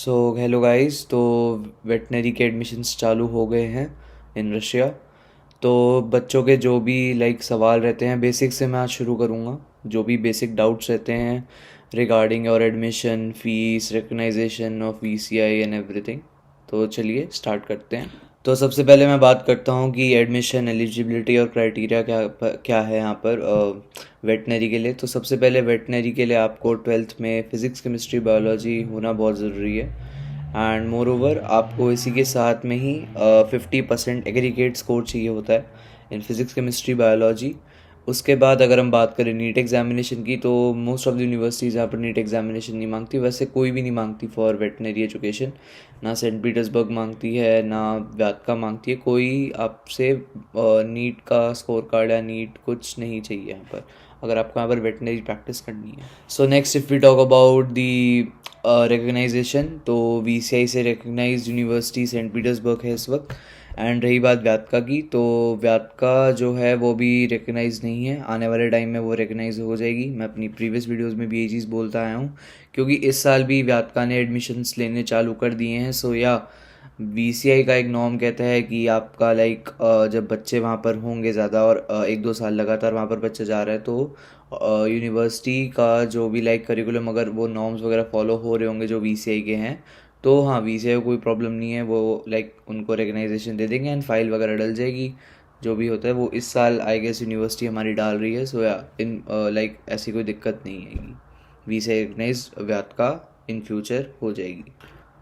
So hello guys. तो veterinary के admissions चालू हो गए हैं इन रशिया। तो बच्चों के जो भी सवाल रहते हैं बेसिक से मैं आज शुरू करूँगा। जो भी बेसिक डाउट्स रहते हैं रिगार्डिंग और admission fees recognisation of VCI and everything. तो चलिए स्टार्ट करते हैं। तो सबसे पहले मैं बात करता हूँ कि एडमिशन एलिजिबिलिटी और क्राइटेरिया क्या क्या है यहाँ पर वेटनरी के लिए। तो सबसे पहले वेटनरी के लिए आपको ट्वेल्थ में फ़िज़िक्स केमिस्ट्री बायोलॉजी होना बहुत ज़रूरी है। एंड मोर ओवर आपको इसी के साथ में ही 50% एग्रीगेट स्कोर चाहिए होता है इन फिज़िक्स केमिस्ट्री बायोलॉजी। उसके बाद अगर हम बात करें नीट एग्जामिनेशन की, तो मोस्ट ऑफ द यूनिवर्सिटीज़ यहाँ पर नीट एग्जामिनेशन नहीं मांगती, वैसे कोई भी नहीं मांगती फॉर वेटनरी एजुकेशन। ना सेंट पीटर्सबर्ग मांगती है, ना व्यात्का मांगती है। कोई आपसे नीट का स्कोर कार्ड या नीट कुछ नहीं चाहिए यहाँ पर, अगर आपको यहाँ पर वेटनरी प्रैक्टिस करनी है। So next if we talk about the recognization, तो वीसीआई से रिकग्नाइज यूनिवर्सिटी सेंट पीटर्सबर्ग है इस वक्त। एंड रही बात व्यात्का की, तो व्यात्का जो है वो भी रिकग्नाइज नहीं है। आने वाले टाइम में वो रिकग्नाइज हो जाएगी। मैं अपनी प्रीवियस वीडियोस में भी ये चीज़ बोलता आया हूँ, क्योंकि इस साल भी व्यात्का ने एडमिशन्स लेने चालू कर दिए हैं। सो या वीसीआई का एक नॉर्म कहता है कि आपका जब बच्चे वहाँ पर होंगे ज़्यादा और 1-2 साल लगातार वहाँ पर बच्चे जा रहे हैं, तो यूनिवर्सिटी का जो भी करिकुलम, अगर वो नॉर्म्स वगैरह फॉलो हो रहे होंगे जो वीसीआई के हैं, तो हाँ वीसीआई को कोई प्रॉब्लम नहीं है। वो उनको रिकग्नाइजेशन दे देंगे एंड फाइल वगैरह डल जाएगी। जो भी होता है वो इस साल आई गेस यूनिवर्सिटी हमारी डाल रही है। सो या इन ऐसी कोई दिक्कत नहीं आएगी। वीसीआई रिकग्नाइज व्यात्का इन फ्यूचर हो जाएगी।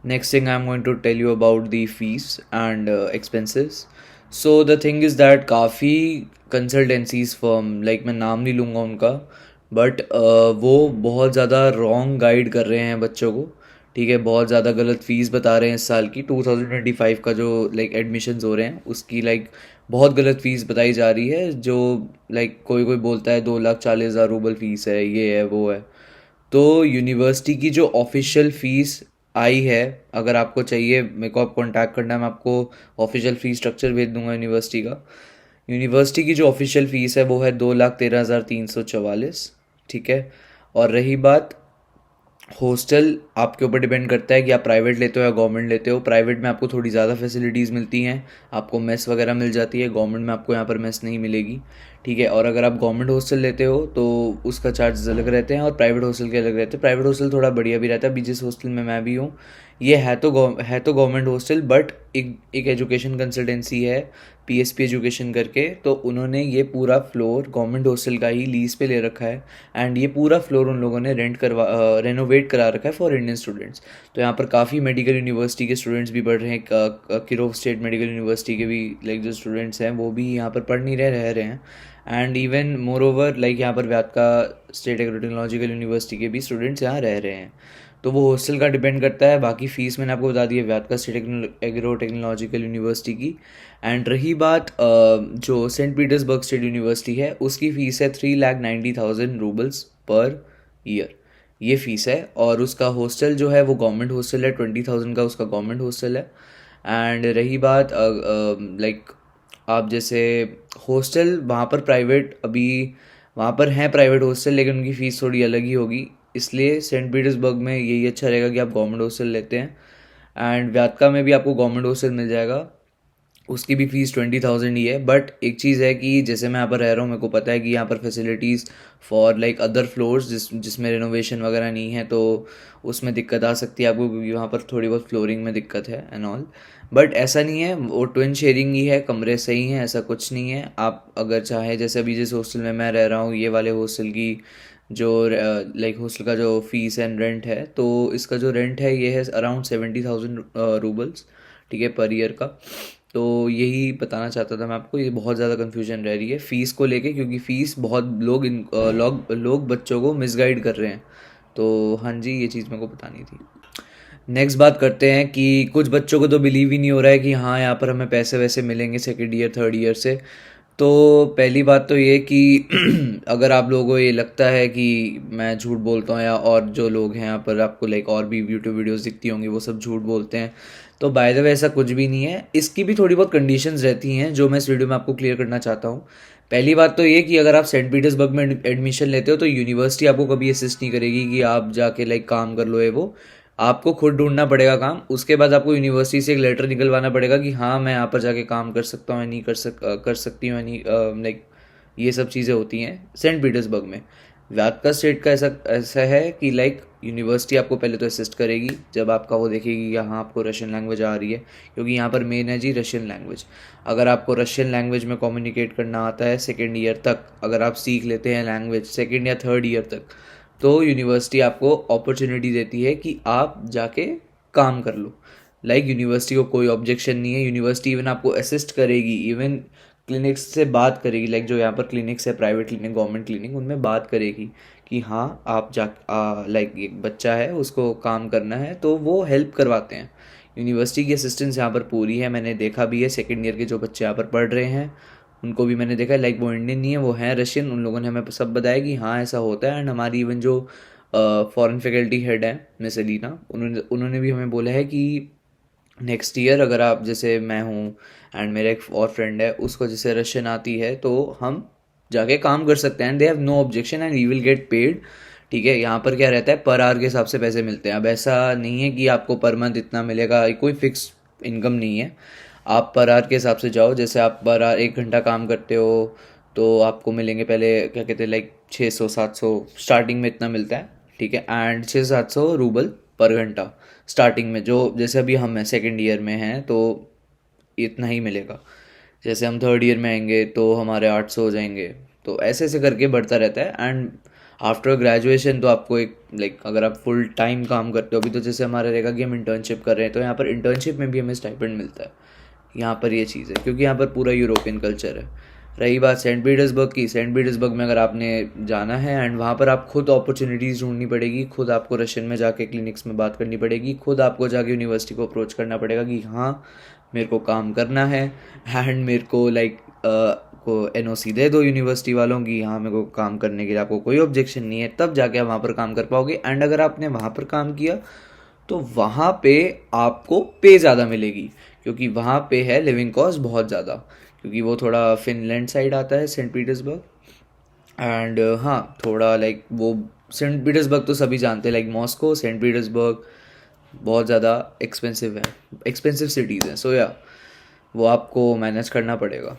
Next thing I'm going to tell you about the fees and expenses. So the thing is that काफ़ी consultancies firm, मैं नाम नहीं लूँगा उनका, बट वो बहुत ज़्यादा रॉन्ग गाइड कर रहे हैं बच्चों को। ठीक है, बहुत ज़्यादा गलत फीस बता रहे हैं इस साल की 2025 का जो एडमिशन्स हो रहे हैं उसकी बहुत गलत फीस बताई जा रही है। जो कोई कोई बोलता है 2,40,000 रूबल फीस है, ये है वो है। तो यूनिवर्सिटी की जो ऑफिशियल फ़ीस आई है, अगर आपको चाहिए मेरे को आप कांटेक्ट करना है, मैं आपको ऑफिशियल फ़ीस स्ट्रक्चर भेज दूंगा यूनिवर्सिटी का। यूनिवर्सिटी की जो ऑफिशियल फ़ीस है वो है 2,13,344। ठीक है। और रही बात हॉस्टल, आपके ऊपर डिपेंड करता है कि आप प्राइवेट लेते हो या गवर्नमेंट लेते हो। प्राइवेट में आपको थोड़ी ज़्यादा फैसिलिटीज़ मिलती हैं, आपको मेस वगैरह मिल जाती है। गवर्नमेंट में आपको यहाँ पर मेस नहीं मिलेगी। ठीक है। और अगर आप गवर्नमेंट हॉस्टल लेते हो तो उसका चार्जेस अलग रहते हैं और प्राइवेट हॉस्टल के अलग रहते हैं। प्राइवेट हॉस्टल थोड़ा बढ़िया भी रहता है। अभी जिस हॉस्टल में मैं भी हूँ, ये है तो गवर्नमेंट हॉस्टल, बट एक एजुकेशन कंसल्टेंसी है पीएसपी एजुकेशन करके, तो उन्होंने ये पूरा फ्लोर गवर्नमेंट हॉस्टल का ही लीज पे ले रखा है। एंड ये पूरा फ्लोर उन लोगों ने रेनोवेट करा रखा है फॉर इंडियन स्टूडेंट्स। तो यहाँ पर काफ़ी मेडिकल यूनिवर्सिटी के स्टूडेंट्स भी पढ़ रहे हैं। किरोव स्टेट मेडिकल यूनिवर्सिटी के भी जो स्टूडेंट्स हैं वो भी यहाँ पर पढ़ नहीं रह रहे हैं। एंड इवन मोर ओवर यहाँ पर व्यात्का स्टेट एग्रो टेक्नोलॉजिकल यूनिवर्सिटी के भी स्टूडेंट्स यहाँ रह रहे हैं। तो वो हॉस्टल का डिपेंड करता है। बाकी फ़ीस मैंने आपको बता दी है व्यात्का स्टेट एग्रो टेक्नोलॉजिकल यूनिवर्सिटी की। एंड रही बात जो सेंट पीटर्सबर्ग स्टेट यूनिवर्सिटी है, उसकी फ़ीस है 3,90,000 रूबल्स पर ईयर। ये फ़ीस है। और उसका हॉस्टल जो है वो गवर्नमेंट हॉस्टल है, 20,000 का उसका गवर्नमेंट हॉस्टल है। एंड रही बात आप जैसे हॉस्टल वहाँ पर प्राइवेट, अभी वहाँ पर हैं प्राइवेट हॉस्टल, लेकिन उनकी फ़ीस थोड़ी अलग ही होगी। इसलिए सेंट पीटर्सबर्ग में यही अच्छा रहेगा कि आप गवर्नमेंट हॉस्टल लेते हैं। एंड व्यात्का में भी आपको गवर्नमेंट हॉस्टल मिल जाएगा, उसकी भी फ़ीस 20,000 ही है। बट एक चीज़ है कि जैसे मैं यहाँ पर रह रहा हूँ, मेरे को पता है कि यहाँ पर फैसिलिटीज़ फॉर अदर फ्लोर्स जिसमें रिनोवेशन वगैरह नहीं है, तो उसमें दिक्कत आ सकती है आपको, क्योंकि वहाँ पर थोड़ी बहुत फ्लोरिंग में दिक्कत है एंड ऑल। बट ऐसा नहीं है, वो ट्विन शेयरिंग ही है, कमरे सही हैं, ऐसा कुछ नहीं है। आप अगर चाहें, जैसे अभी जिस हॉस्टल में मैं रह रहा हूँ, ये वाले हॉस्टल की जो हॉस्टल का जो फ़ीस एंड रेंट है, तो इसका जो रेंट है ये है अराउंड 70,000 रूबल्स। ठीक है, पर ईयर का। तो यही बताना चाहता था मैं आपको। ये बहुत ज़्यादा कन्फ्यूजन रह रही है फ़ीस को लेके, क्योंकि फ़ीस बहुत लोग बच्चों को मिसगाइड कर रहे हैं। तो हाँ जी, ये चीज़ मेरे को बतानी थी। नेक्स्ट बात करते हैं कि कुछ बच्चों को तो बिलीव ही नहीं हो रहा है कि हाँ यहाँ पर हमें पैसे वैसे मिलेंगे सेकेंड ईयर थर्ड ईयर से। तो पहली बात तो ये कि अगर आप लोगों को ये लगता है कि मैं झूठ बोलता हूँ, या और जो लोग हैं यहाँ पर आपको और भी यूट्यूब वीडियोस दिखती होंगी वो सब झूठ बोलते हैं, तो बाय द वे ऐसा कुछ भी नहीं है। इसकी भी थोड़ी बहुत कंडीशंस रहती हैं जो मैं इस वीडियो में आपको क्लियर करना चाहता हूँ। पहली बात तो ये कि अगर आप सेंट पीटर्सबर्ग में एडमिशन लेते हो तो यूनिवर्सिटी आपको कभी असिस्ट नहीं करेगी कि आप जाके काम कर लो, ये वो। आपको खुद ढूंढना पड़ेगा काम। उसके बाद आपको यूनिवर्सिटी से एक लेटर निकलवाना पड़ेगा कि हाँ मैं यहाँ पर जाके काम कर सकता हूँ या नहीं कर सकती हूँ या नहीं, लाइक ये सब चीज़ें होती हैं सेंट पीटर्सबर्ग में। व्यात्का स्टेट का ऐसा ऐसा है कि लाइक यूनिवर्सिटी आपको पहले तो असिस्ट करेगी जब आपका वो देखेगी कि हाँ आपको रशियन लैंग्वेज आ रही है, क्योंकि यहाँ पर मेन है जी रशियन लैंग्वेज। अगर आपको रशियन लैंग्वेज में कम्युनिकेट करना आता है सेकेंड ईयर तक, अगर आप सीख लेते हैं लैंग्वेज सेकेंड या थर्ड ईयर तक, तो यूनिवर्सिटी आपको अपॉर्चुनिटी देती है कि आप जाके काम कर लो। लाइक यूनिवर्सिटी को कोई ऑब्जेक्शन नहीं है, यूनिवर्सिटी इवन आपको असिस्ट करेगी, इवन क्लिनिक्स से बात करेगी, लाइक जो यहाँ पर क्लिनिक्स है प्राइवेट क्लिनिक गवर्नमेंट क्लिनिक, उनमें बात करेगी कि हाँ आप जा लाइक एक बच्चा है उसको काम करना है, तो वो हेल्प करवाते हैं। यूनिवर्सिटी की असिस्टेंस यहाँ पर पूरी है, मैंने देखा भी है। सेकेंड ईयर के जो बच्चे यहाँ पर पढ़ रहे हैं उनको भी मैंने देखा है, लाइक वो इंडियन नहीं है वो हैं रशियन, उन लोगों ने हमें सब बताया कि हाँ ऐसा होता है। एंड हमारी इवन जो फॉरेन फैकल्टी हेड है मिस एलिना, उन्होंने भी हमें बोला है कि नेक्स्ट ईयर अगर आप, जैसे मैं हूँ एंड मेरा एक और फ्रेंड है उसको जैसे रशियन आती है, तो हम जाके काम कर सकते हैं and they have no objection and we will get paid. ठीक है, यहाँ पर क्या रहता है पर आवर के हिसाब से पैसे मिलते हैं। अब ऐसा नहीं है कि आपको पर मंथ इतना मिलेगा, कोई फिक्स इनकम नहीं है। आप पर आवर के हिसाब से जाओ, जैसे आप पर आवर 1 घंटा काम करते हो तो आपको मिलेंगे पहले क्या कहते हैं लाइक 600-700 स्टार्टिंग में इतना मिलता है। ठीक है, एंड 600-700 रूबल पर घंटा स्टार्टिंग में। जो जैसे अभी हम हैं सेकेंड ईयर में हैं तो इतना ही मिलेगा। जैसे हम थर्ड ईयर में आएंगे तो हमारे 800 हो जाएंगे। तो ऐसे ऐसे करके बढ़ता रहता है। एंड आफ्टर ग्रेजुएशन तो आपको एक लाइक अगर आप फुल टाइम काम करते हो, अभी तो जैसे हमारा रहेगा कि हम इंटर्नशिप कर रहे हैं, तो यहाँ पर इंटर्नशिप में भी हमें स्टाइपेंड मिलता है। यहाँ पर ये चीज़ है क्योंकि यहाँ पर पूरा यूरोपियन कल्चर है। रही बात सेंट पीटर्सबर्ग की, सेंट पीटर्सबर्ग में अगर आपने जाना है एंड वहाँ पर आप खुद अपॉर्चुनिटीज़ ढूंढनी पड़ेगी, खुद आपको रशियन में जाके क्लिनिक्स में बात करनी पड़ेगी, खुद आपको जाके यूनिवर्सिटी को अप्रोच करना पड़ेगा कि हाँ मेरे को काम करना है एंड मेरे को लाइक को एनओसी दे दो यूनिवर्सिटी वालों की, हाँ मेरे को काम करने के लिए आपको कोई ऑब्जेक्शन नहीं है, तब जाके आप वहाँ पर काम कर पाओगे। एंड अगर आपने वहाँ पर काम किया तो वहाँ पे आपको पे ज़्यादा मिलेगी, क्योंकि वहाँ पे है लिविंग कॉस्ट बहुत ज़्यादा, क्योंकि वो थोड़ा फिनलैंड साइड आता है सेंट पीटर्सबर्ग। एंड हाँ थोड़ा लाइक वो सेंट पीटर्सबर्ग तो सभी जानते हैं, लाइक मॉस्को सेंट पीटर्सबर्ग बहुत ज़्यादा एक्सपेंसिव है, एक्सपेंसिव सिटीज़ हैं। सो या वो आपको मैनेज करना पड़ेगा।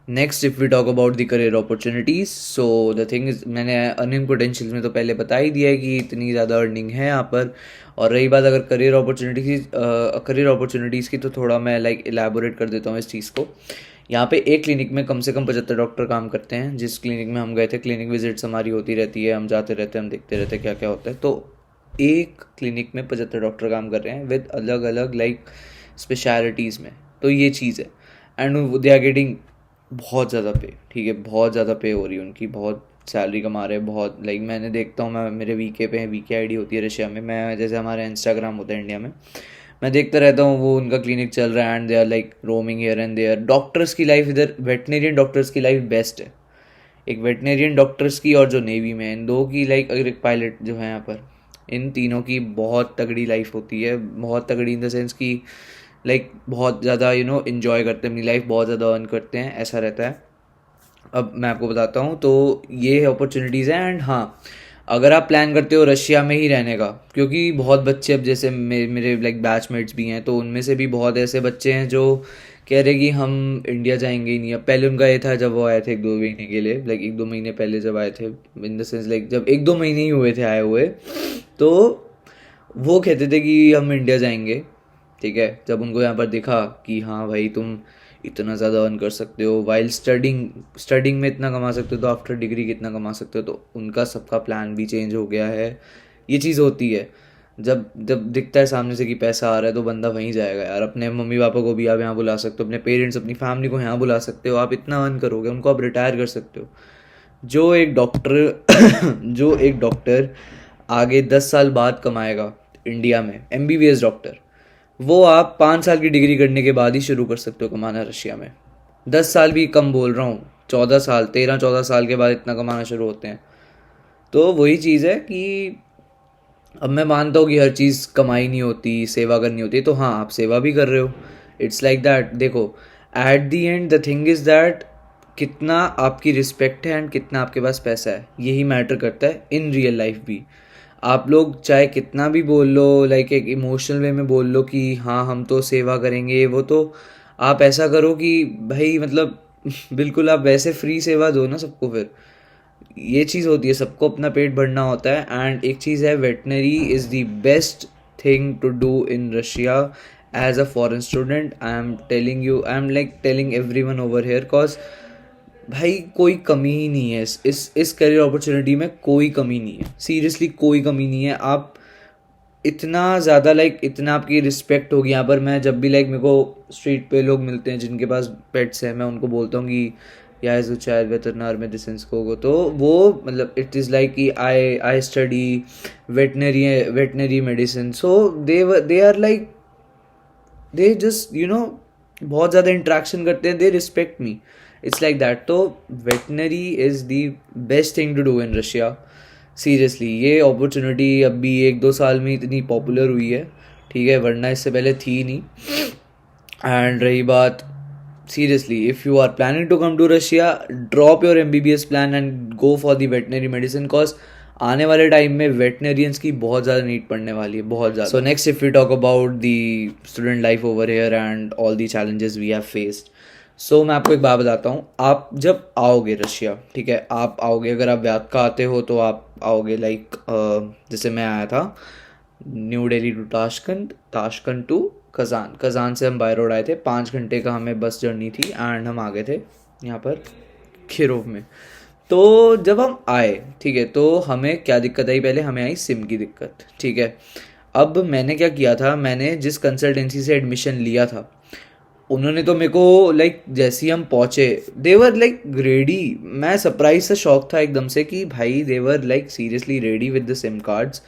Next if we talk about the career opportunities, so the thing is मैंने अर्निंग पोटेंशियल में तो पहले बता ही दिया है कि इतनी ज़्यादा अर्निंग है यहाँ पर। और रही बात अगर करियर अपॉर्चुनिटीज़ की, तो थोड़ा मैं लाइक इलेबोरेट कर देता हूँ इस चीज़ को। यहाँ पे एक क्लिनिक में कम से कम 75 डॉक्टर काम करते हैं। जिस क्लिनिक में हम गए थे, क्लिनिक विजिट्स हमारी होती रहती है, हम जाते रहते हैं, हम देखते रहते हैं क्या क्या होता है। तो एक क्लिनिक में 75 डॉक्टर काम कर रहे हैं विद अलग अलग लाइक स्पेशलिटीज़ में। तो ये चीज़ है एंड दे आर गेटिंग बहुत ज़्यादा पे। ठीक है, बहुत ज़्यादा पे हो रही है उनकी, बहुत सैलरी कमा रहे हैं बहुत। लाइक मैंने देखता हूँ, मैं मेरे वीके पे है, वीके आईडी होती है रशिया में, मैं जैसे हमारे इंस्टाग्राम होता है इंडिया में, मैं देखता रहता हूँ वो उनका क्लिनिक चल रहा है and they are like roaming here and there. Doctors की लाइफ इधर, वेटनेरियन डॉक्टर्स की लाइफ बेस्ट है। एक वेटनेरियन डॉक्टर्स की और जो नेवी में, इन दो की लाइक, अगर एक पायलट जो है यहाँ पर, इन तीनों की बहुत तगड़ी लाइफ होती है। बहुत तगड़ी इन द सेंस की लाइक बहुत ज़्यादा इन्जॉय करते हैं अपनी लाइफ, बहुत ज़्यादा अर्न करते हैं, ऐसा रहता है। अब मैं आपको बताता हूँ, तो ये अपॉर्चुनिटीज़ हैं। एंड हाँ अगर आप प्लान करते हो रशिया में ही रहने का, क्योंकि बहुत बच्चे, अब जैसे मेरे लाइक बैचमेट्स भी हैं, तो उनमें से भी बहुत ऐसे बच्चे हैं जो कह रहे कि हम इंडिया जाएंगे ही नहीं। अब पहले उनका ये था जब वो आए थे 1-2 महीने के लिए, लाइक 1-2 महीने पहले जब आए थे, इन द सेंस लाइक जब 1-2 महीने ही हुए थे आए हुए, तो वो कहते थे कि हम इंडिया जाएंगे। ठीक है, जब उनको यहाँ पर दिखा कि हाँ भाई तुम इतना ज़्यादा अर्न कर सकते हो वाइल स्टडिंग में इतना कमा सकते हो, तो आफ्टर डिग्री कितना कमा सकते हो, तो उनका सबका प्लान भी चेंज हो गया है। ये चीज़ होती है, जब जब दिखता है सामने से कि पैसा आ रहा है तो बंदा वहीं जाएगा यार। अपने मम्मी पापा को भी आप यहाँ बुला सकते हो, अपने पेरेंट्स अपनी फैमिली को यहाँ बुला सकते हो, आप इतना अर्न करोगे उनको आप रिटायर कर सकते हो। जो एक डॉक्टर जो एक डॉक्टर आगे 10 साल बाद कमाएगा इंडिया में, एमबीबीएस डॉक्टर, वो आप 5 साल की डिग्री करने के बाद ही शुरू कर सकते हो कमाना रशिया में। 10 साल भी कम बोल रहा हूँ, 14 साल, 13-14 साल के बाद इतना कमाना शुरू होते हैं। तो वही चीज़ है कि अब मैं मानता हूँ कि हर चीज़ कमाई नहीं होती, सेवा करनी होती है, तो हाँ आप सेवा भी कर रहे हो, इट्स लाइक दैट। देखो at the and the thing is that कितना आपकी रिस्पेक्ट है एंड कितना आपके पास पैसा है, यही मैटर करता है इन रियल लाइफ भी। आप लोग चाहे कितना भी बोल लो, लाइक एक इमोशनल वे में बोल लो कि हाँ हम तो सेवा करेंगे, वो तो आप ऐसा करो कि भाई मतलब बिल्कुल आप वैसे फ्री सेवा दो ना सबको। फिर ये चीज़ होती है, सबको अपना पेट भरना होता है। एंड एक चीज़ है, veterinary is the best thing to do in Russia as a foreign student. I am telling you, I am like telling everyone over here, cause भाई कोई कमी ही नहीं है इस करियर अपॉर्चुनिटी में, कोई कमी नहीं है, सीरियसली कोई कमी नहीं है। आप इतना ज़्यादा लाइक इतना आपकी रिस्पेक्ट होगी यहाँ पर। मैं जब भी लाइक मेरे को स्ट्रीट पे लोग मिलते हैं जिनके पास पेट्स हैं, मैं उनको बोलता हूँ कि या इज चाइल्ड वेटरनर मेडिसिन को, तो वो मतलब इट इज़ लाइक कि I study veterinary medicine, so they are like they just बहुत ज़्यादा इंट्रैक्शन करते हैं, they respect me, it's like that. तो veterinary is the best thing to do in Russia, seriously. ये अपॉर्चुनिटी अभी 1-2 साल में इतनी पॉपुलर हुई है, ठीक है, वरना इससे पहले थी नहीं। एंड रही बात, seriously, if you are planning to come to Russia, drop your MBBS plan and go for the veterinary medicine, cause आने वाले टाइम में वेटनरियंस की बहुत ज़्यादा नीड पड़ने वाली है, बहुत ज़्यादा। So next if you talk about the student life over here and all the challenges we have faced, so मैं आपको एक बात बताता हूँ। आप जब आओगे रशिया, ठीक है, आप आओगे, अगर आप व्यापका आते हो तो आप आओगे लाइक जैसे मैं आया था New Delhi to Tashkent, Tashkent to Kazan, Kazan से हम बाय रोड आए थे, 5 घंटे का हमें बस जर्नी थी एंड हम आ गए थे यहाँ पर खिरोव में। तो जब हम आए, ठीक है, तो हमें क्या दिक्कत आई, पहले हमें आई सिम की दिक्कत, ठीक है। अब मैंने क्या किया था, मैंने जिस कंसल्टेंसी से एडमिशन लिया था उन्होंने तो मेरे को लाइक जैसे ही हम पहुँचे देवर लाइक रेडी, मैं सरप्राइज से शॉक था एकदम से कि भाई they were like seriously ready with the SIM cards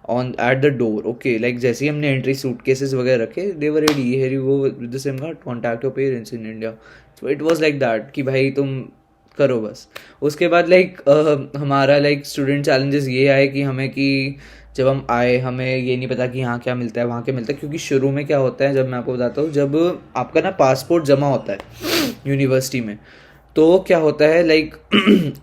on at the door, okay, like जैसे ही हमने एंट्री सूटकेसेस वगैरह रखे, they were ready, here you go with the SIM card, contact your parents in India. So it was like that कि भाई तुम करो बस। उसके बाद लाइक हमारा लाइक स्टूडेंट चैलेंजेस ये आए कि हमें कि जब हम आए हमें ये नहीं पता कि यहाँ क्या मिलता है वहाँ क्या मिलता है, क्योंकि शुरू में क्या होता है, जब मैं आपको बताता हूँ, जब आपका ना पासपोर्ट जमा होता है यूनिवर्सिटी में, तो क्या होता है लाइक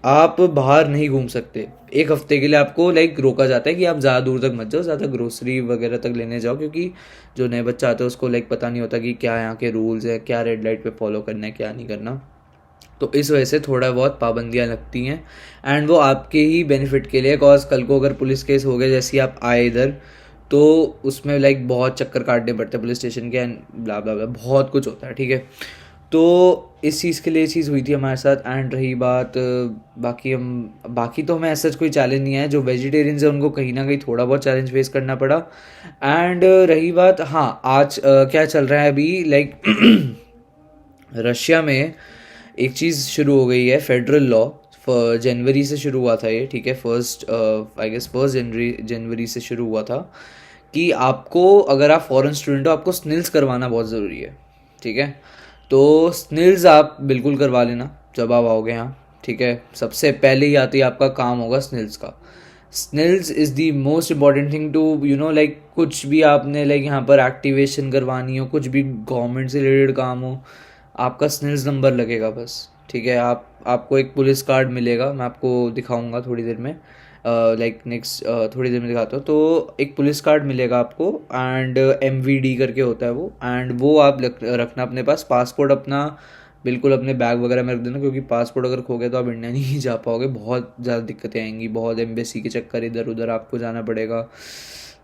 आप बाहर नहीं घूम सकते, 1 हफ्ते के लिए आपको लाइक रोका जाता है कि आप ज़्यादा दूर तक मत जाओ, ज़्यादा ग्रोसरी वगैरह तक लेने जाओ, क्योंकि जो नए बच्चा आता है उसको लाइक पता नहीं होता कि क्या यहाँ के रूल्स है, क्या रेड लाइट पे फॉलो करना है, क्या नहीं करना। तो इस वजह से थोड़ा बहुत पाबंदियाँ लगती हैं एंड वो आपके ही बेनिफिट के लिए, कॉज कल को अगर पुलिस केस हो गया जैसे आप आए इधर, तो उसमें लाइक बहुत चक्कर काटने पड़ते हैं पुलिस स्टेशन के एंड ब्ला ब्ला ब्ला, बहुत कुछ होता है, ठीक है। तो इस चीज़ के लिए ये चीज़ हुई थी हमारे साथ। एंड रही बात बाकी तो हमें ऐसा कोई चैलेंज नहीं है, जो वेजिटेरियंस है उनको कहीं ना कहीं थोड़ा बहुत चैलेंज फेस करना पड़ा। एंड रही बात, हाँ आज क्या चल रहा है अभी लाइक रशिया में एक चीज़ शुरू हो गई है, फेडरल लॉ, जनवरी से शुरू हुआ था ये, ठीक है, आई गेस फर्स्ट जनवरी से शुरू हुआ था कि आपको अगर आप फॉरेन स्टूडेंट हो आपको स्निल्स करवाना बहुत ज़रूरी है, ठीक है। तो स्निल्स आप बिल्कुल करवा लेना जब आप आओगे यहाँ, ठीक है। सबसे पहले ही आते ही आपका काम होगा स्निल्स का। Skills is the most important thing to like कुछ भी आपने लाइक यहाँ पर एक्टिवेशन करवानी हो, कुछ भी गवर्नमेंट से रिलेटेड काम हो, आपका स्निल्स नंबर लगेगा बस, ठीक है। आपको एक पुलिस कार्ड मिलेगा, मैं आपको दिखाऊंगा थोड़ी देर में, लाइक नेक्स्ट थोड़ी देर में दिखाता हूँ। तो एक पुलिस कार्ड मिलेगा आपको एंड MVD करके होता है वो, एंड वो आप रखना अपने पास। पासपोर्ट अपना बिल्कुल अपने बैग वगैरह में रख देना, क्योंकि पासपोर्ट अगर खो गया तो आप इंडिया नहीं जा पाओगे, बहुत ज़्यादा दिक्कतें आएंगी, बहुत एम्बेसी के चक्कर इधर उधर आपको जाना पड़ेगा,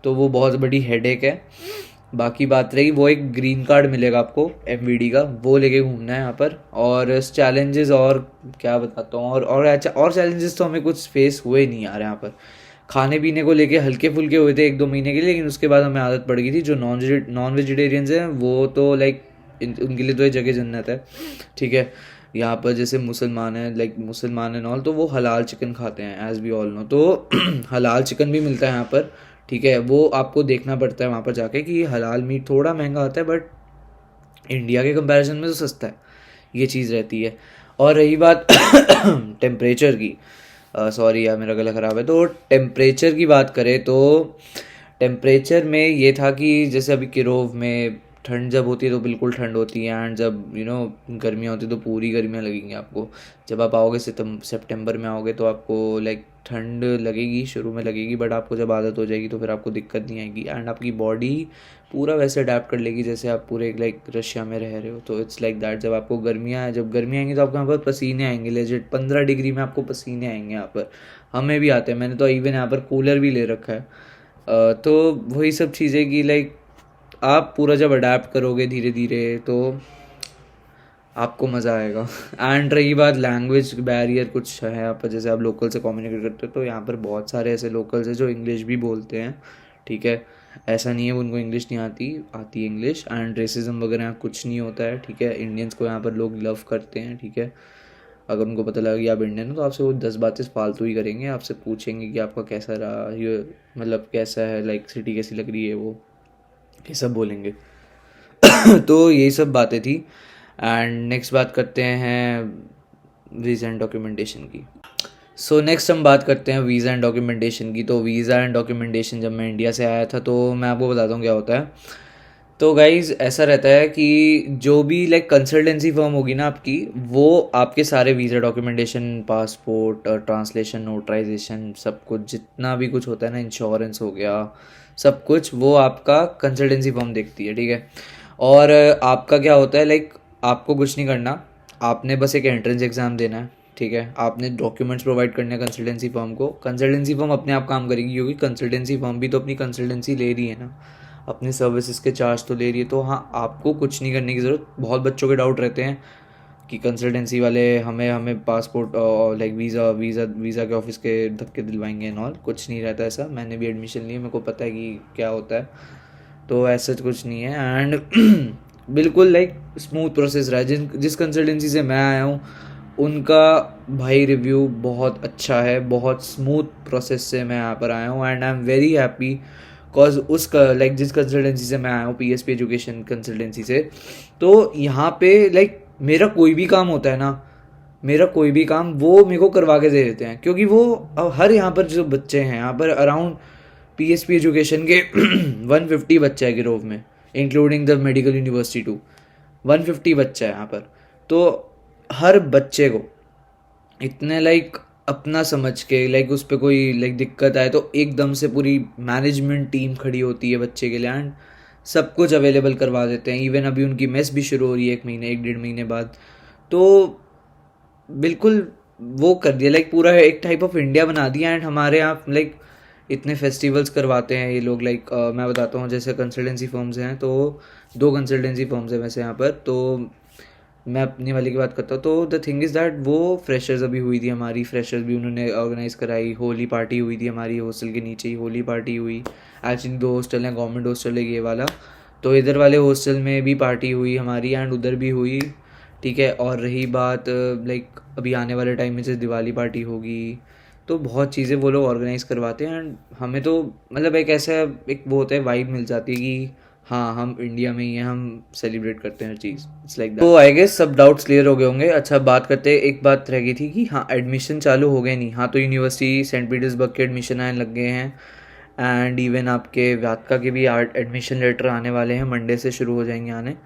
तो वो बहुत बड़ी हेडेक है। बाकी बात रही, वो एक ग्रीन कार्ड मिलेगा आपको MVD का, वो लेके घूमना है यहाँ पर। और चैलेंजेस और क्या बताता हूँ, और चैलेंजेस तो हमें कुछ फेस हुए नहीं यार यहाँ पर। खाने पीने को लेके हल्के फुल्के हुए थे 1-2 महीने के लिए, लेकिन उसके बाद हमें आदत पड़ गई थी। जो नॉन वेजिटेरियंस हैं वो तो लाइक उनके लिए तो ये जगह जन्नत है, ठीक है। यहाँ पर जैसे मुसलमान हैं, लाइक मुसलमान एंड ऑल, तो वो हलाल चिकन खाते हैं एज वी ऑल नो, तो हलाल चिकन भी मिलता है यहाँ पर, ठीक है। वो आपको देखना पड़ता है वहाँ पर जाके कि हलाल मीट थोड़ा महंगा आता है, बट इंडिया के कंपैरिजन में तो सस्ता है, ये चीज़ रहती है। और रही बात टेम्परेचर की, सॉरी यार मेरा गला ख़राब है, तो टेम्परेचर की बात करें तो टेम्परेचर में ये था कि जैसे अभी किरोव में ठंड जब होती है तो बिल्कुल ठंड होती है, एंड जब गर्मियाँ होती है तो पूरी गर्मियाँ लगेंगी आपको। जब आप आओगे सितंबर में आओगे तो आपको लाइक ठंड लगेगी, शुरू में लगेगी, बट आपको जब आदत हो जाएगी तो फिर आपको दिक्कत नहीं आएगी एंड आपकी बॉडी पूरा वैसे अडेप्ट कर लेगी जैसे आप पूरे लाइक रशिया में रह रहे हो। तो इट्स लाइक दैट। जब गर्मी आएंगी तो आपको यहाँ पर पसीने आएंगे, लेजिट 15 डिग्री में आपको पसीने आएंगे यहाँ पर। हमें भी आते हैं, मैंने तो इवन यहाँ पर कूलर भी ले रखा है। तो वही सब चीज़ें कि लाइक आप पूरा जब अडेप्ट करोगे धीरे धीरे तो आपको मज़ा आएगा। एंड रही बात लैंग्वेज बैरियर कुछ है यहाँ पर, जैसे आप लोकल से कम्युनिकेट करते हो तो यहाँ पर बहुत सारे ऐसे लोकल्स हैं जो इंग्लिश भी बोलते हैं, ठीक है। ऐसा नहीं है उनको इंग्लिश नहीं आती, आती है इंग्लिश। एंड रेसिज्म वगैरह यहाँ कुछ नहीं होता है, ठीक है। इंडियंस को यहाँ पर लोग लव करते हैं, ठीक है। अगर उनको पता लगा कि आप इंडियन हो तो आपसे वो 10 बातें फालतू ही करेंगे, आपसे पूछेंगे कि आपका कैसा रहा ये, मतलब कैसा है, लाइक सिटी कैसी लग रही है, वो ये सब बोलेंगे। तो यही सब बातें थी। एंड नेक्स्ट बात करते हैं वीज़ा एंड डॉक्यूमेंटेशन की। सो नेक्स्ट हम बात करते हैं वीज़ा एंड डॉक्यूमेंटेशन की। तो वीज़ा एंड डॉक्यूमेंटेशन जब मैं इंडिया से आया था तो मैं आपको बताता हूँ क्या होता है। तो गाइज़ ऐसा रहता है कि जो भी लाइक कंसल्टेंसी फर्म होगी ना आपकी, वो आपके सारे visa documentation, passport, translation, notarisation, सब कुछ जितना भी कुछ होता है ना, इंश्योरेंस हो गया, सब कुछ वो आपका कंसल्टेंसी फर्म देखती है, ठीक है। और आपका क्या होता है लाइक आपको कुछ नहीं करना, आपने बस एक एंट्रेंस एग्ज़ाम देना है, ठीक है। आपने डॉक्यूमेंट्स प्रोवाइड करने हैं कंसल्टेंसी फर्म को, कंसल्टेंसी फर्म अपने आप काम करेगी क्योंकि कंसल्टेंसी फर्म भी तो अपनी कंसल्टेंसी ले रही है ना, अपने सर्विसेज के चार्ज तो ले रही है। तो हाँ, आपको कुछ नहीं करने की ज़रूरत। बहुत बच्चों के डाउट रहते हैं कि कंसल्टेंसी वाले हमें पासपोर्ट और लाइक वीज़ा के ऑफिस के धक्के दिलवाएंगे एंड ऑल। कुछ नहीं रहता ऐसा, मैंने भी एडमिशन लिया, मेरे को पता है कि क्या होता है। तो ऐसा कुछ नहीं है। एंड बिल्कुल लाइक स्मूथ प्रोसेस रहा है। जिस कंसल्टेंसी से मैं आया हूँ उनका भाई रिव्यू बहुत अच्छा है, बहुत स्मूथ प्रोसेस से मैं यहाँ पर आया हूँ and I am very happy because like जिस कंसल्टेंसी से मैं आया हूँ, पीएसपी एजुकेशन कंसल्टेंसी से, तो यहाँ पे लाइक मेरा कोई भी काम होता है ना, मेरा कोई भी काम वो मेरे को करवा के दे देते हैं क्योंकि वो हर यहाँ पर जो बच्चे हैं यहाँ पर अराउंड पीएसपी एजुकेशन के 150 बच्चा है गिरोव में, including the medical university too. 150 बच्चा है यहाँ पर। तो हर बच्चे को इतने लाइक अपना समझ के लाइक उस पर कोई लाइक दिक्कत आए तो एकदम से पूरी मैनेजमेंट टीम खड़ी होती है बच्चे के लिए एंड सब कुछ अवेलेबल करवा देते हैं। इवन अभी उनकी मेस भी शुरू हो रही है 1-1.5 महीने बाद। तो बिल्कुल वो कर दिया, लाइक पूरा एक टाइप ऑफ इंडिया बना दिया। एंड हमारे यहाँ लाइक इतने फेस्टिवल्स करवाते हैं ये लोग, लाइक मैं बताता हूँ जैसे कंसल्टेंसी फर्म्स हैं, तो 2 कंसल्टेंसी फर्म्स हैं वैसे यहाँ पर। तो मैं अपनी वाली की बात करता हूँ। तो द थिंग इज़ दैट वो फ्रेशर्स अभी हुई थी हमारी, फ्रेशर्स भी उन्होंने ऑर्गेनाइज़ कराई, होली पार्टी हुई थी हमारी हॉस्टल के नीचे ही, होली पार्टी हुई। एक्चुअली 2 हॉस्टल हैं, गवर्नमेंट हॉस्टल है ये वाला, तो इधर वाले हॉस्टल में भी पार्टी हुई हमारी एंड उधर भी हुई, ठीक है। और रही बात लाइक अभी आने वाले टाइम में जैसे दिवाली पार्टी होगी, तो बहुत चीज़ें वो लोग ऑर्गेनाइज़ करवाते हैं एंड हमें तो मतलब एक ऐसा एक वो होता है, वाइब मिल जाती है कि हाँ हम इंडिया में ही हैं, हम सेलिब्रेट करते हैं हर चीज़। It's like that. तो आई गेस सब डाउट्स क्लियर हो गए होंगे। अच्छा बात करते हैं, एक बात रह गई थी कि हाँ एडमिशन चालू हो गए नहीं। हाँ तो यूनिवर्सिटी सेंट पीटर्सबर्ग के एडमिशन आने लग गए हैं एंड इवन आपके व्यात्का के भी एडमिशन लेटर आने वाले हैं, मंडे से शुरू हो जाएंगे आने।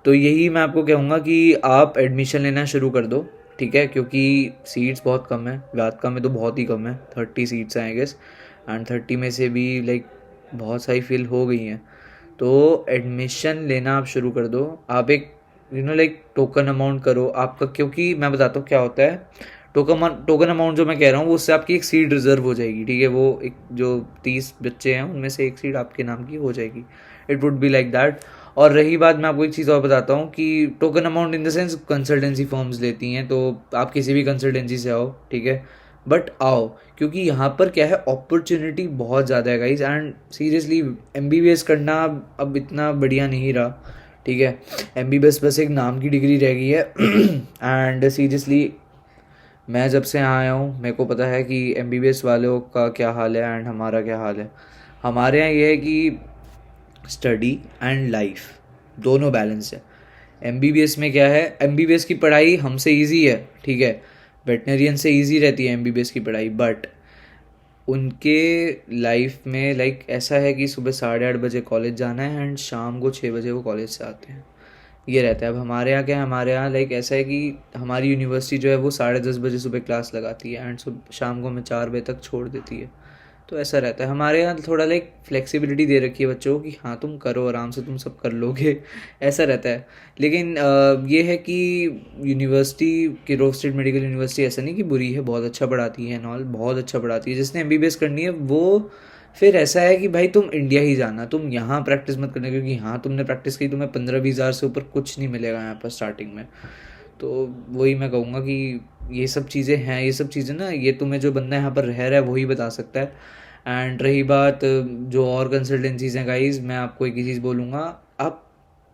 तो यही मैं आपको कहूँगा कि आप एडमिशन लेना शुरू कर दो, ठीक है, क्योंकि सीट्स बहुत कम है। व्यात्का में तो बहुत ही कम है, 30 सीट्स हैं आई गेस एंड 30 में से भी लाइक बहुत सारी फिल हो गई हैं। तो एडमिशन लेना आप शुरू कर दो। आप एक लाइक टोकन अमाउंट करो आपका, क्योंकि मैं बताता हूँ क्या होता है। टोकन अमाउंट जो मैं कह रहा हूँ वो उससे आपकी एक सीट रिजर्व हो जाएगी, ठीक है। वो एक जो 30 बच्चे हैं उनमें से एक सीट आपके नाम की हो जाएगी। It would be like that. और रही बात, मैं आपको एक चीज़ और बताता हूँ कि token amount in the sense consultancy firms लेती हैं, तो आप किसी भी कंसल्टेंसी से आओ, ठीक है, बट आओ, क्योंकि यहाँ पर क्या है, अपॉर्चुनिटी बहुत ज़्यादा है गाइज। एंड सीरियसली एमबीबीएस करना अब इतना बढ़िया नहीं रहा, ठीक है। एमबीबीएस बस एक नाम की डिग्री रह गई है एंड सीरियसली मैं जब से यहाँ आया हूँ मेरे को पता है कि एमबीबीएस वालों का क्या हाल है एंड हमारा क्या हाल है। हमारे यहाँ ये है कि स्टडी एंड लाइफ दोनों बैलेंस है। एमबीबीएस में क्या है, एमबीबीएस की पढ़ाई हमसे इजी है, ठीक है, वेटनरियन से इजी रहती है एमबीबीएस की पढ़ाई, बट उनके लाइफ में लाइक ऐसा है कि सुबह 8:30 बजे कॉलेज जाना है एंड शाम को 6 बजे वो कॉलेज से आते हैं। ये रहता है। अब हमारे यहाँ क्या है, हमारे यहाँ लाइक ऐसा है कि हमारी यूनिवर्सिटी जो है वो 10:30 बजे सुबह क्लास लगाती है एंड शाम को हमें 4 बजे तक छोड़ देती है। तो ऐसा रहता है हमारे यहाँ, थोड़ा लाइक फ्लेक्सिबिलिटी दे रखी है बच्चों को कि हाँ तुम करो आराम से, तुम सब कर लोगे ऐसा रहता है। लेकिन ये है कि यूनिवर्सिटी की, रोड स्टेट मेडिकल यूनिवर्सिटी ऐसा नहीं कि बुरी है, बहुत अच्छा पढ़ाती है नॉल, बहुत अच्छा पढ़ाती है। जिसने एमबीबीएस करनी है वो, फिर ऐसा है कि भाई तुम इंडिया ही जाना, तुम यहाँ प्रैक्टिस मत करना, क्योंकि यहाँ तुमने प्रैक्टिस की तुम्हें 15-20 हज़ार से ऊपर कुछ नहीं मिलेगा यहाँ पर स्टार्टिंग में। तो वही मैं कहूँगा कि ये सब चीज़ें हैं, ये सब चीज़ें ना ये तुम्हें जो बंदा यहाँ पर रह रहा है वही बता सकता है। एंड रही बात जो और कंसल्टेंसीज हैं गाइज, मैं आपको एक ही चीज़ बोलूँगा, आप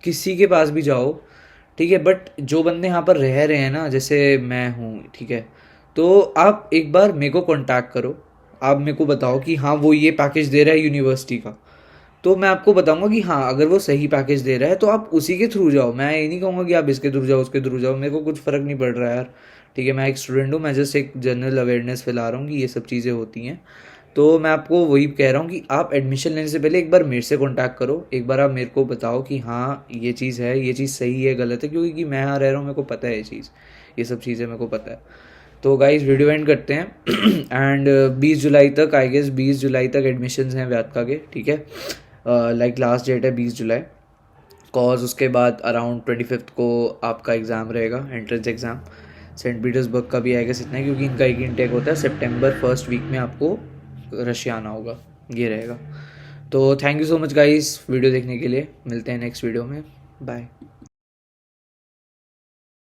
किसी के पास भी जाओ, ठीक है, बट जो बंदे यहाँ पर रह रहे हैं ना, जैसे मैं हूँ, ठीक है, तो आप एक बार मेरे को कांटेक्ट करो, आप मेरे को बताओ कि हाँ वो ये पैकेज दे रहा है यूनिवर्सिटी का, तो मैं आपको बताऊंगा कि हाँ अगर वो सही पैकेज दे रहा है तो आप उसी के थ्रू जाओ। मैं ये नहीं कहूँगा कि आप इसके थ्रू जाओ उसके थ्रू जाओ, मेरे को कुछ फ़र्क नहीं पड़ रहा है यार, ठीक है, मैं एक स्टूडेंट हूँ, मैं जस्ट एक जनरल अवेयरनेस फैला रहा हूँ कि ये सब चीज़ें होती हैं। तो मैं आपको वही कह रहा हूँ कि आप एडमिशन लेने से पहले एक बार मेरे से कांटेक्ट करो, एक बार आप मेरे को बताओ कि हाँ ये चीज़ है, ये चीज़ सही है गलत है, क्योंकि मैं यहाँ रह रहा हूँ, मेरे को पता है ये चीज़, ये सब चीज़ें मेरे को पता है। तो गाइस वीडियो एंड करते हैं एंड 20 जुलाई तक, आई गेस 20 जुलाई तक एडमिशन्स हैं व्यात्का के, ठीक है, लाइक लास्ट डेट है 20 जुलाई, कॉज उसके बाद अराउंड 25 को आपका एग्ज़ाम रहेगा, एंट्रेंस एग्ज़ाम। सेंट पीटर्सबर्ग का भी आएगा इतना है, क्योंकि इनका एक इनटेक होता है, सितंबर फर्स्ट वीक में आपको रशिया आना होगा, ये रहेगा। तो thank you so much guys video देखने के लिए, मिलते हैं नेक्स्ट वीडियो में, बाय।